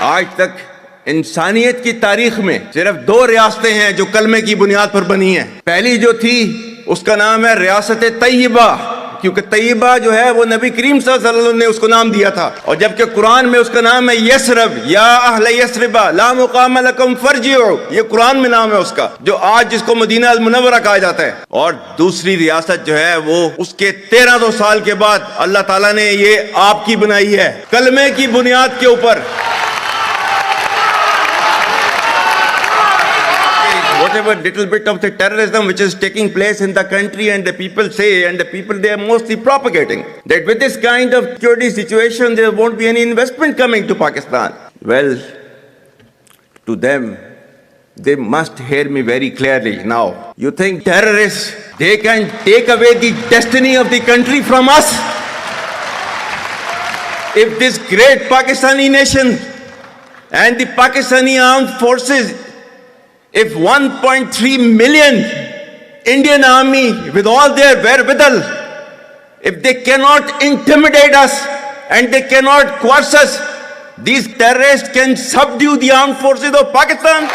آج تک انسانیت کی تاریخ میں صرف 2 ریاستیں ہیں جو کلمے کی بنیاد پر بنی ہیں. پہلی جو تھی اس کا نام ہے ریاست طیبہ، کیونکہ طیبہ جو ہے وہ نبی کریم صلی اللہ علیہ وسلم نے اس کو نام دیا تھا. اور جبکہ قرآن میں اس کا نام ہے یثرب، یا اہل یثرب لا مقام لکم فارجعوا، یہ قرآن میں نام ہے اس کا، جو آج جس کو مدینہ المنورہ کہا جاتا ہے. اور دوسری ریاست جو ہے وہ اس کے 1300 سال کے بعد اللہ تعالیٰ نے یہ آپ کی بنائی ہے کلمے کی بنیاد کے اوپر. Whatever little bit of the terrorism which is taking place in the country, and the people say, and the people they are mostly propagating, that with this kind of security situation there won't be any investment coming to Pakistan. Well, to them, they must hear me very clearly now. You think terrorists, they can take away the destiny of the country from us? If this great Pakistani nation and the Pakistani armed forces, if 1.3 million Indian army with all their wherewithal, if they cannot intimidate us and they cannot coerce us, these terrorists can subdue the armed forces of Pakistan.